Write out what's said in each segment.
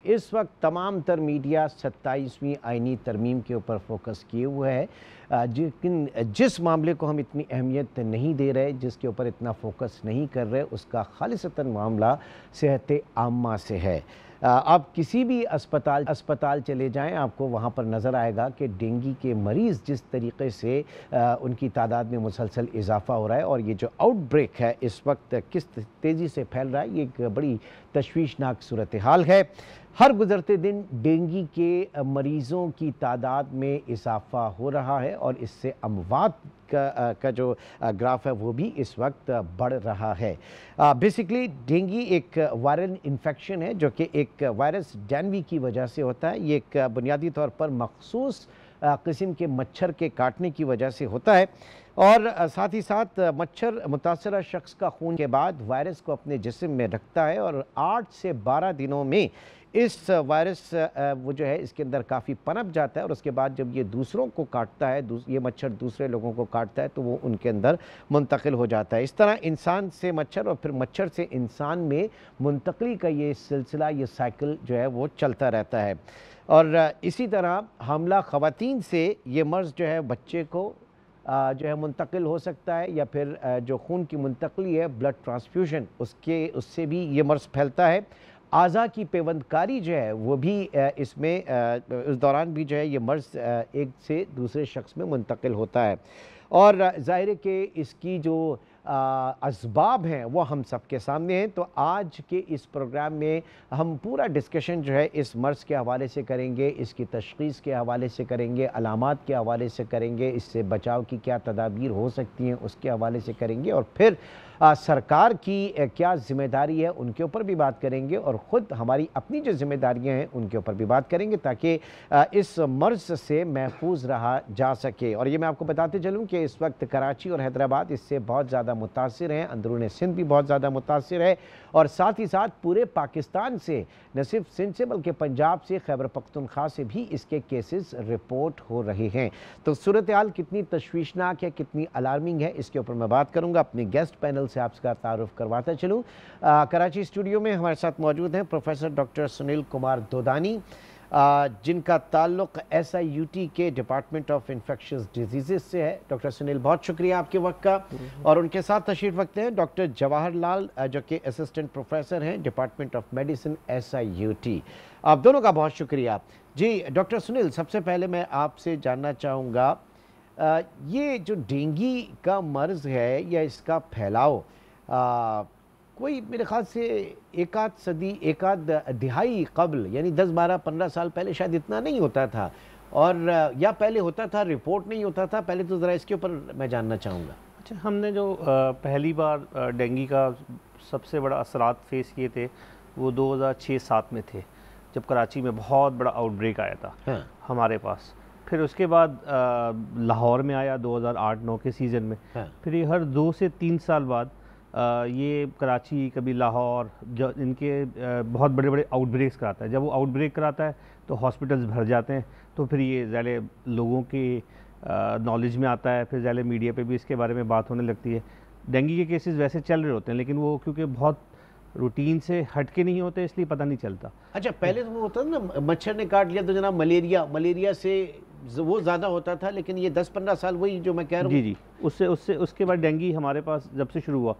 इस वक्त तमाम तर मीडिया 27वीं आईनी तरमीम के ऊपर फोकस किए हुए है, लेकिन जिस मामले को हम इतनी अहमियत नहीं दे रहे, जिसके ऊपर इतना फोकस नहीं कर रहे, उसका खालिसतन मामला सेहत आम्मा से है। आप किसी भी अस्पताल चले जाएं, आपको वहाँ पर नज़र आएगा कि डेंगू के मरीज़ जिस तरीके से उनकी तादाद में मुसलसल इजाफा हो रहा है और ये जो आउटब्रेक है इस वक्त किस तेज़ी से फैल रहा है, ये एक बड़ी तशवीशनाक सूरत हाल है। हर गुज़रते दिन डेंगू के मरीज़ों की तादाद में इजाफा हो रहा है और इससे अमवात का जो ग्राफ है वो भी इस वक्त बढ़ रहा है। बेसिकली डेंगू एक वायरल इन्फेक्शन है जो कि एक वायरस डेंगू की वजह से होता है। ये एक बुनियादी तौर पर मखसूस किस्म के मच्छर के काटने की वजह से होता है और साथ ही साथ मच्छर मुतासरा शख्स का खून के बाद वायरस को अपने जिस्म में रखता है और 8 से 12 दिनों में इस वायरस वो जो है इसके अंदर काफ़ी पनप जाता है और उसके बाद जब ये दूसरों को काटता है, ये मच्छर दूसरे लोगों को काटता है तो वो उनके अंदर मुंतकिल हो जाता है। इस तरह इंसान से मच्छर और फिर मच्छर से इंसान में मुंतकली का ये सिलसिला, ये साइकिल जो है वो चलता रहता है। और इसी तरह हमला ख़वातीन से ये मर्ज़ जो है बच्चे को जो है मुंतकिल हो सकता है या फिर जो खून की मुंतकली है, ब्लड ट्रांसफ्यूजन, उससे भी ये मर्ज़ फैलता है। आज़ा की पेवंदकारी जो है वो भी इसमें उस दौरान भी जो है ये मर्ज़ एक से दूसरे शख्स में मुंतकिल होता है और ज़ाहिर है कि इसकी जो असबाब हैं वो हम सब के सामने हैं। तो आज के इस प्रोग्राम में हम पूरा डिस्कशन जो है इस मर्ज़ के हवाले से करेंगे, इसकी तशख़ीस के हवाले से करेंगे, अलामात के हवाले से करेंगे, इससे बचाव की क्या तदाबीर हो सकती हैं उसके हवाले से करेंगे और फिर सरकार की क्या ज़िम्मेदारी है उनके ऊपर भी बात करेंगे और ख़ुद हमारी अपनी जो ज़िम्मेदारियाँ हैं उनके ऊपर भी बात करेंगे ताकि इस मर्ज़ से महफूज रहा जा सके। और ये मैं आपको बताते चलूँ कि इस वक्त कराची और हैदराबाद इससे बहुत ज़्यादा मुतासिर हैं, अंदरून सिंध भी बहुत ज़्यादा मुतासिर है और साथ ही साथ पूरे पाकिस्तान से, न सिर्फ सिंध से बल्कि पंजाब से, खैबर पख्तूनख्वा से भी इसके केसेस रिपोर्ट हो रहे हैं। तो सूरत हाल कितनी तशवीशनाक है, कितनी अलार्मिंग है, इसके ऊपर मैं बात करूँगा। अपने गेस्ट पैनल से आपका तारुफ करवाता चलूँ। कराची स्टूडियो में हमारे साथ मौजूद हैं प्रोफेसर डॉक्टर सुनील कुमार दोदानी, जिनका ताल्लुक़ SIUT के डिपार्टमेंट ऑफ इन्फेक्शियस डिजीज़ से है। डॉक्टर सुनील, बहुत शुक्रिया आपके वक्त का। और उनके साथ तशरीफ़ रखते हैं डॉक्टर जवाहर लाल जो कि असिस्टेंट प्रोफेसर हैं डिपार्टमेंट ऑफ मेडिसिन SIUT। आप दोनों का बहुत शुक्रिया। जी डॉक्टर सुनील, सबसे पहले मैं आपसे जानना चाहूँगा, ये जो डेंगू का मर्ज़ है या इसका फैलाव कोई मेरे ख्याल से एक आध दिहाई कबल यानी 10, 12, 15 साल पहले शायद इतना नहीं होता था और या पहले होता था, रिपोर्ट नहीं होता था। पहले तो ज़रा इसके ऊपर मैं जानना चाहूँगा। अच्छा, हमने जो पहली बार डेंगू का सबसे बड़ा असरात फेस किए थे वो 2006-07 में थे, जब कराची में बहुत बड़ा आउटब्रेक आया था। हाँ। हमारे पास। फिर उसके बाद लाहौर में आया 2008-09 के सीज़न में। हाँ। फिर ये हर 2 से 3 साल बाद ये कराची, कभी लाहौर, जो इनके बहुत बड़े बड़े आउटब्रेक्स कराता है। जब वो आउटब्रेक कराता है तो हॉस्पिटल्स भर जाते हैं, तो फिर ये ज़्यादा लोगों की नॉलेज में आता है, फिर ज़्यादा मीडिया पे भी इसके बारे में बात होने लगती है। डेंगू के केसेस वैसे चल रहे होते हैं लेकिन वो क्योंकि बहुत रूटीन से हट के नहीं होते इसलिए पता नहीं चलता। अच्छा, पहले तो वो होता था ना, मच्छर ने काट लिया तो जनाब मलेरिया से वो ज़्यादा होता था, लेकिन ये 10-15 साल वही जो मैं कह रहा हूँ। जी, उसके बाद डेंगू हमारे पास जब से शुरू हुआ,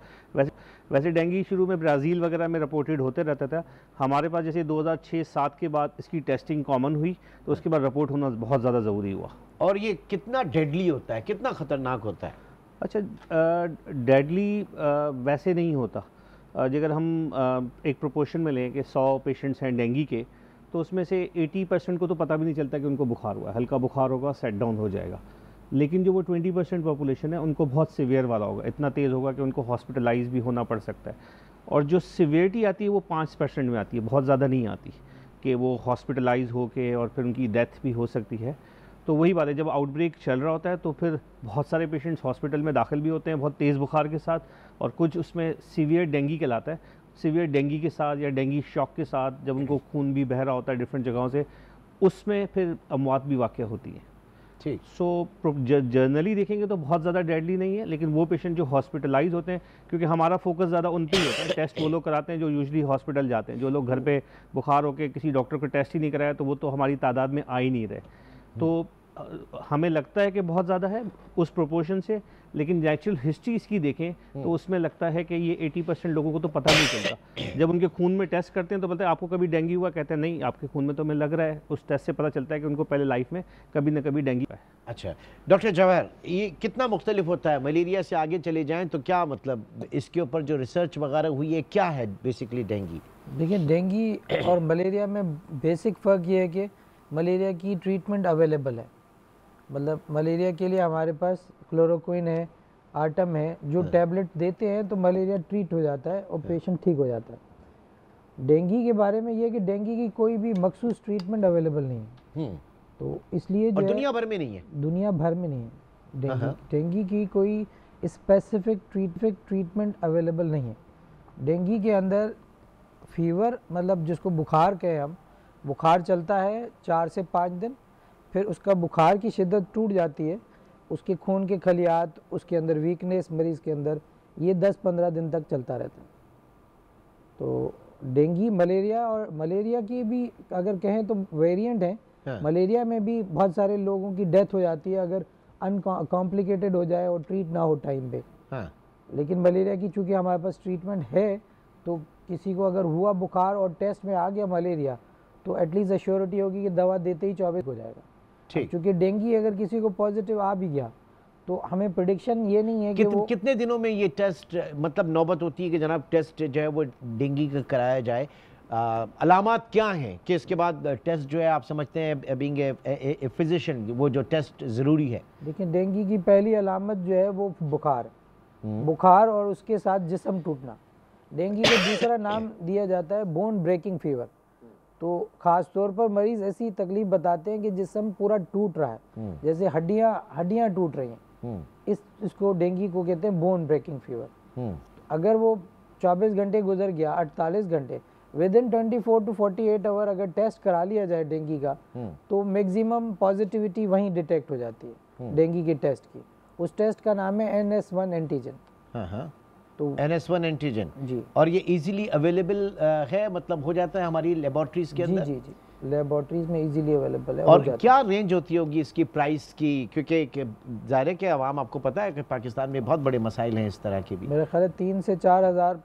वैसे डेंगू शुरू में ब्राज़ील वगैरह में रिपोर्टेड होते रहता था। हमारे पास जैसे 2006-07 के बाद इसकी टेस्टिंग कॉमन हुई तो उसके बाद रिपोर्ट होना बहुत ज़्यादा ज़रूरी हुआ। और ये कितना डेडली होता है, कितना ख़तरनाक होता है? अच्छा, डेडली वैसे नहीं होता। अगर हम एक प्रोपोर्शन में लें कि 100 पेशेंट्स हैं डेंगू के, तो उसमें से 80% को तो पता भी नहीं चलता कि उनको बुखार हुआ है। हल्का बुखार होगा, सेट डाउन हो जाएगा। लेकिन जो वो 20% पॉपुलेशन है उनको बहुत सीवियर वाला होगा, इतना तेज़ होगा कि उनको हॉस्पिटलाइज भी होना पड़ सकता है। और जो सीवियरिटी आती है वो 5% में आती है, बहुत ज़्यादा नहीं आती कि वो हॉस्पिटलाइज हो के और फिर उनकी डेथ भी हो सकती है। तो वही बात है, जब आउटब्रेक चल रहा होता है तो फिर बहुत सारे पेशेंट्स हॉस्पिटल में दाखिल भी होते हैं बहुत तेज़ बुखार के साथ, और कुछ उसमें सीवियर डेंगू कहलाता है। सीवियर डेंगू के साथ या डेंगू शॉक के साथ जब उनको खून भी बह रहा होता है डिफरेंट जगहों से, उसमें फिर अमवात भी वाक़या होती है। ठीक। सो जर्नली देखेंगे तो बहुत ज़्यादा डेडली नहीं है, लेकिन वो पेशेंट जो हॉस्पिटलाइज होते हैं, क्योंकि हमारा फोकस ज़्यादा उन पे ही होता है, टेस्ट वो लोग कराते हैं जो यूजुअली हॉस्पिटल जाते हैं। जो लोग घर पे बुखार होकर किसी डॉक्टर को टेस्ट ही नहीं कराया तो वो तो हमारी तादाद में आ ही नहीं रहे। तो हमें लगता है कि बहुत ज़्यादा है उस प्रोपोर्शन से, लेकिन नेचुरल हिस्ट्री इसकी देखें तो उसमें लगता है कि ये 80% लोगों को तो पता नहीं चलता। जब उनके खून में टेस्ट करते हैं तो बोलते हैं आपको कभी डेंगू हुआ, कहते हैं नहीं आपके खून में तो हमें लग रहा है। उस टेस्ट से पता चलता है कि उनको पहले लाइफ में कभी ना कभी डेंगू है। अच्छा डॉक्टर जवाहर, ये कितना मुख्तलिफ होता है? मलेरिया से आगे चले जाएं तो क्या मतलब इसके ऊपर जो रिसर्च वगैरह हुई है क्या है बेसिकली डेंगू? देखिए, डेंगू और मलेरिया में बेसिक फ़र्क ये है कि मलेरिया की ट्रीटमेंट अवेलेबल है। मतलब मलेरिया के लिए हमारे पास क्लोरोक्विन है, आर्टम है, जो टैबलेट देते हैं तो मलेरिया ट्रीट हो जाता है और पेशेंट ठीक हो जाता है। डेंगू के बारे में ये है कि डेंगू की कोई भी मखसूस ट्रीटमेंट अवेलेबल नहीं है, तो इसलिए जो दुनिया भर में नहीं है, दुनिया भर में नहीं है। डेंगू की कोई स्पेसिफिक ट्रीटमेंट अवेलेबल नहीं है। डेंगू के अंदर फीवर, मतलब जिसको बुखार कहें हम, बुखार चलता है 4 से 5 दिन, फिर उसका बुखार की शिद्दत टूट जाती है, उसके खून के खलियात, उसके अंदर वीकनेस मरीज़ के अंदर, ये 10-15 दिन तक चलता रहता है। तो डेंगू, मलेरिया, और मलेरिया की भी अगर कहें तो वेरिएंट हैं। मलेरिया में भी बहुत सारे लोगों की डेथ हो जाती है अगर अनकॉम्प्लिकेटेड हो जाए और ट्रीट ना हो टाइम पे। लेकिन मलेरिया की चूँकि हमारे पास ट्रीटमेंट है, तो किसी को अगर हुआ बुखार और टेस्ट में आ गया मलेरिया तो एटलीस्ट एश्योरिटी होगी कि दवा देते ही 24 हो जाएगा। क्योंकि डेंगू अगर किसी को पॉजिटिव आ भी गया तो हमें प्रेडिक्शन ये नहीं है कि वो कितने दिनों में ये टेस्ट, मतलब नौबत होती है कि जनाब टेस्ट जो है वो डेंगू का कराया जाए? अलामात क्या हैं कि इसके बाद टेस्ट जो है आप समझते हैं बीइंग ए फिजिशियन वो जो टेस्ट ज़रूरी है? देखिए, डेंगू की पहली अलामत जो है वो बुखार और उसके साथ जिस्म टूटना। डेंगू को दूसरा नाम दिया जाता है बोन ब्रेकिंग फीवर। तो ख़ास तौर पर मरीज़ ऐसी तकलीफ बताते हैं कि जिस्म पूरा टूट रहा है, जैसे हड्डियाँ टूट रही हैं। इसको डेंगू को कहते हैं बोन ब्रेकिंग फीवर। अगर वो 24 घंटे गुजर गया, 48 घंटे, विदिन 24 to 48 आवर अगर टेस्ट करा लिया जाए डेंगू का, तो मैक्सिमम पॉजिटिविटी वहीं डिटेक्ट हो जाती है डेंगू के टेस्ट की। उस टेस्ट का नाम है NS1 एंटीजन। तो NS1 एंटीजन जी, और ये इजीली अवेलेबल है, मतलब हो जाता है हमारी लेबोरेटरीज के अंदर? जी, लेबोरेटरीज में इजीली अवेलेबल है। और क्या रेंज होती होगी इसकी प्राइस की? क्योंकि ज़ाहिर है कि आवाम, आपको पता है कि पाकिस्तान में बहुत बड़े मसाइल हैं इस तरह के भी। मेरा ख्याल है 3 से 4 हज़ार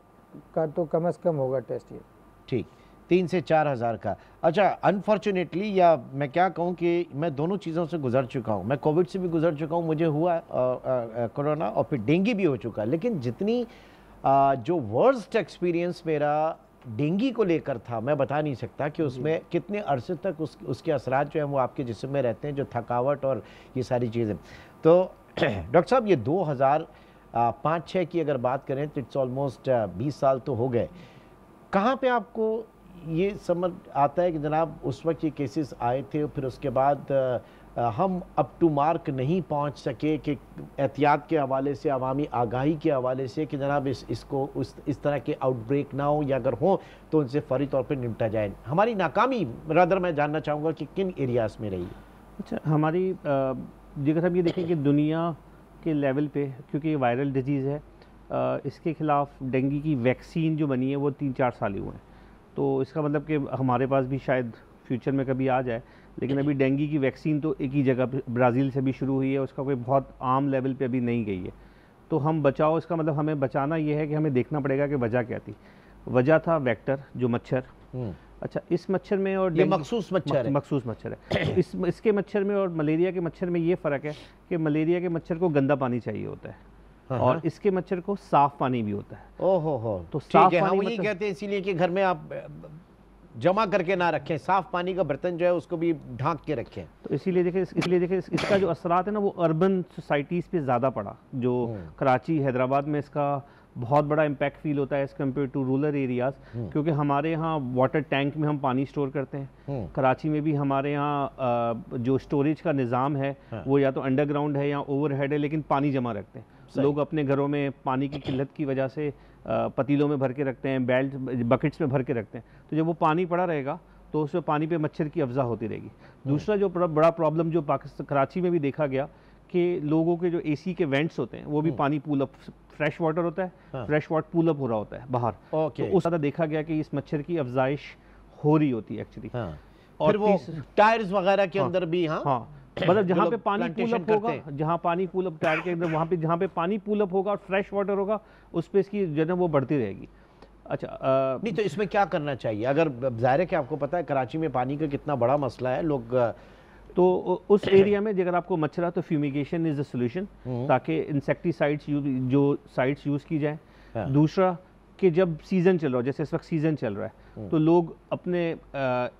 का तो कम से कम होगा टेस्ट ये। ठीक, 3 से 4 हज़ार का। अच्छा, अनफॉर्चुनेटली, या मैं क्या कहूँ कि मैं दोनों चीज़ों से गुजर चुका हूँ। मैं कोविड से भी गुजर चुका हूँ, मुझे हुआ कोरोना, और फिर डेंगू भी हो चुका। लेकिन जितनी जो वर्स्ट एक्सपीरियंस मेरा डेंगू को लेकर था, मैं बता नहीं सकता कि उसमें कितने अरसे तक उसके असरात जो हैं वो आपके जिस्म में रहते हैं, जो थकावट और ये सारी चीज़ें। तो डॉक्टर साहब, ये 2005-06 की अगर बात करें तो इट्स ऑलमोस्ट 20 साल तो हो गए। कहाँ पे आपको ये समझ आता है कि जनाब उस वक्त ये केसेस आए थे, फिर उसके बाद हम अप टू मार्क नहीं पहुंच सके कि एहतियात के हवाले से, अवामी आगाही के हवाले से, कि जनाब इसको इस तरह के आउटब्रेक ना हो, या अगर हो तो उनसे फौरी तौर पर निपटा जाए? हमारी नाकामी रादर मैं जानना चाहूँगा कि किन एरियाज़ में रही? अच्छा, हमारी जिक्र हम ये देखें कि दुनिया के लेवल पे, क्योंकि ये वायरल डिजीज़ है, इसके ख़िलाफ़ डेंगू की वैक्सीन जो बनी है वो 3-4 साल ही हुए हैं। तो इसका मतलब कि हमारे पास भी शायद फ्यूचर में कभी आ जाए, लेकिन अभी डेंगू की वैक्सीन तो एक ही जगह ब्राज़ील से भी शुरू हुई है, उसका कोई बहुत आम लेवल पे अभी नहीं गई है। तो हम बचाओ, इसका मतलब हमें बचाना ये है कि हमें देखना पड़ेगा कि वजह क्या थी। वजह था वेक्टर, जो मच्छर। अच्छा, इस मच्छर में और ये मखसूस मच्छर है? मखसूस मच्छर है। इसके मच्छर में और मलेरिया के मच्छर में ये फ़र्क है कि मलेरिया के मच्छर को गंदा पानी चाहिए होता है और इसके मच्छर को साफ़ पानी भी होता है। ओहो हो, तो साफ़ पानी वो ये कहते हैं इसीलिए कि घर में आप जमा करके ना रखें, साफ़ पानी का बर्तन जो है उसको भी ढांक के रखें। तो इसीलिए देखें इसका जो असरात है ना, वो अर्बन सोसाइटीज़ पे ज़्यादा पड़ा। जो कराची, हैदराबाद में इसका बहुत बड़ा इम्पैक्ट फील होता है as compare to rural areas, क्योंकि हमारे यहाँ वाटर टैंक में हम पानी स्टोर करते हैं। कराची में भी हमारे यहाँ जो स्टोरेज का निज़ाम है वो या तो अंडरग्राउंड है या ओवरहेड है, लेकिन पानी जमा रखते हैं। लोग अपने घरों में पानी की किल्लत की वजह से पतीलों में भर के रखते हैं, बेल्ट बकेट्स में भर के रखते हैं। तो जब वो पानी पड़ा रहेगा तो उसमें पानी पे मच्छर की अफजा होती रहेगी। दूसरा जो बड़ा प्रॉब्लम जो पाकिस्तान कराची में भी देखा गया कि लोगों के जो एसी के वेंट्स होते हैं वो भी पानी पूल अप, फ्रेश वाटर होता है, फ्रेश वाटर पूल अप हो रहा होता है बाहर, तो उस ज़्यादा देखा गया कि इस मच्छर की अफजाइश हो रही होती है एक्चुअली। और वो टायर्स वगैरह के अंदर भी मतलब जहाँ पे पानी पूल अप होगा, जहाँ पानी पूल अप टायर के अंदर, वहाँ पे जहाँ पे पानी पूल अप होगा और फ्रेश वाटर होगा, उस पे इसकी जो है वो बढ़ती रहेगी। अच्छा नहीं तो इसमें क्या करना चाहिए? अगर ज़ाहिर है कि आपको पता है कराची में पानी का कितना बड़ा मसला है, लोग तो उस एरिया में अगर आपको मच्छर है तो फ्यूमिगेशन इज़ अ सोल्यूशन, ताकि इंसेक्टिसाइड्स जो साइड्स यूज़ की जाए। दूसरा कि जब सीज़न चल रहा हो, जैसे इस वक्त सीज़न चल रहा है, तो लोग अपने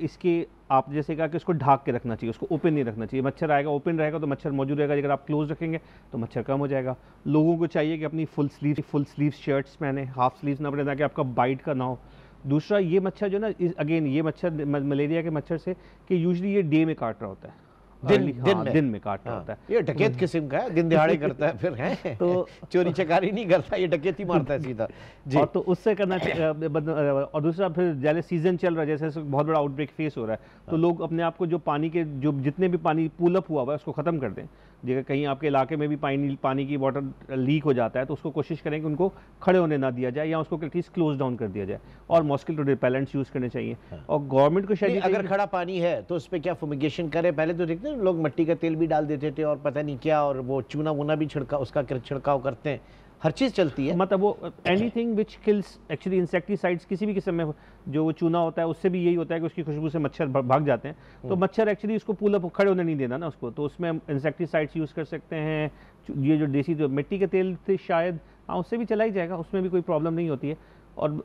इसके आप जैसे कहा कि उसको ढाक के रखना चाहिए, उसको ओपन नहीं रखना चाहिए। मच्छर आएगा, ओपन रहेगा तो मच्छर मौजूद रहेगा, अगर आप क्लोज रखेंगे तो मच्छर कम हो जाएगा। लोगों को चाहिए कि अपनी फुल स्लीव शर्ट्स पहने, हाफ स्लीव्स ना पहने, ताकि आपका बाइट का ना हो। दूसरा ये मच्छर जो ना, अगेन ये मच्छर मलेरिया के मच्छर से कि यूजली ये डे में काट रहा होता है, दिन में काट रहा होता है। ये डकैत किस्म का है, दिन दिहाड़े करता है फिर है तो चोरी चकारी नहीं करता, ये डकैती मारता है सीधा जी। और तो उससे करना चाहिए। और दूसरा फिर जैसे सीजन चल रहा है, जैसे बहुत बड़ा आउटब्रेक फेस हो रहा है, तो लोग अपने आप को जो पानी के जो जितने भी पानी पुल अप हुआ हुआ है उसको ख़त्म कर दें। जगह कहीं आपके इलाके में भी पानी की वाटर लीक हो जाता है तो उसको कोशिश करें कि उनको खड़े होने ना दिया जाए, या उसको एटलीस्ट क्लोज डाउन कर दिया जाए, और मॉस्किटो रिपेलेंट्स यूज़ करने चाहिए। और गवर्नमेंट को शायद अगर खड़ा पानी है तो उस पर क्या फुमिगेशन करें? पहले तो देखते हैं लोग मिट्टी का तेल भी डाल देते थे और पता नहीं क्या, और वो चूना वूना भी छिड़काव करते हैं, हर चीज़ चलती है। मतलब वो anything which kills actually insecticides, किसी भी किस्म में जो वो चूना होता है उससे भी यही होता है कि उसकी खुशबू से मच्छर भाग जाते हैं। तो मच्छर एक्चुअली उसको पुल अप खड़े होने नहीं देना ना उसको, तो उसमें इंसेक्टिसाइड्स यूज़ कर सकते हैं। ये जो देसी जो मिट्टी के तेल थे शायद, हाँ उससे भी चला ही जाएगा, उसमें भी कोई प्रॉब्लम नहीं होती है। और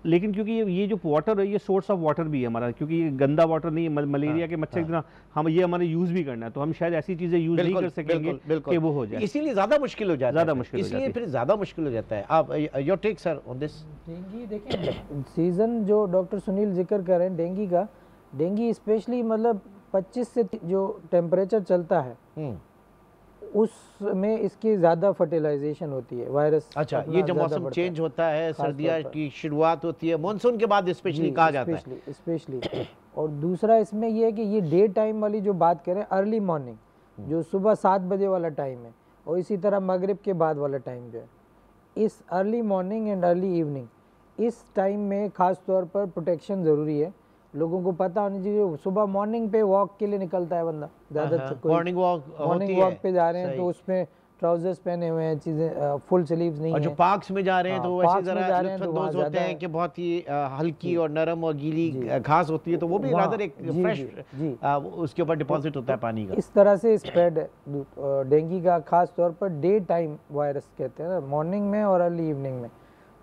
लेकिन क्योंकि ये जो वाटर है ये सोर्स ऑफ वाटर भी है हमारा, क्योंकि ये गंदा वाटर नहीं है, मलेरिया के मच्छर इतना हम ये हमारे यूज़ भी करना है, तो हम शायद ऐसी चीज़ें यूज़ नहीं कर सकेंगे कि वो हो जाए, इसीलिए ज़्यादा मुश्किल हो जाता है, ज़्यादा मुश्किल, इसलिए फिर ज़्यादा मुश्किल हो जाता है। आप your take sir on this. Dengue देखिए, सीज़न जो डॉक्टर सुनील जिक्र कर रहे हैं डेंगू का, डेंगू स्पेशली मतलब 25 से जो टेम्परेचर चलता है उसमें इसकी ज़्यादा फर्टिलाइजेशन होती है, वायरस। अच्छा, ये जब मौसम चेंज होता है, सर्दियाँ की शुरुआत होती है, मानसून के बाद स्पेशली कहा जाता है स्पेशली। और दूसरा इसमें ये है कि ये डे टाइम वाली जो बात करें, अर्ली मॉर्निंग जो सुबह 7 बजे वाला टाइम है, और इसी तरह मगरिब के बाद वाला टाइम जो है, इस early morning and early evening, इस टाइम में ख़ास तौर पर प्रोटेक्शन ज़रूरी है। लोगों को पता होनी चाहिए, सुबह मॉर्निंग पे वॉक के लिए निकलता है बंदा, ज़्यादा मॉर्निंग वॉक पे जा रहे हैं तो उसमें ट्राउजर्स पहने हुए हैं, चीज़ें फुल स्लीव्स नहीं है। और जो पार्क्स में जा रहे हैं तो वैसे ज़रा लुत्फ़अंदोज़ होते हैं कि बहुत ही हल्की और नरम और गीली घास होती है, तो वो भी रादर एक फ्रेश उसके ऊपर डिपॉजिट होता है पानी का। इस तरह से स्प्रेड है डेंगू का, खास तौर पर डे टाइम वायरस कहते हैं ना, मॉर्निंग में और अर्ली इवनिंग में।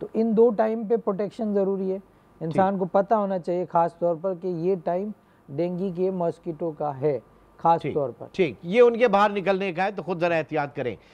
तो इन दो टाइम पे प्रोटेक्शन ज़रूरी है, इंसान को पता होना चाहिए खास तौर पर कि ये टाइम डेंगू के मॉस्किटो का है खास तौर पर। ठीक, ये उनके बाहर निकलने का है, तो खुद ज़रा एहतियात करें।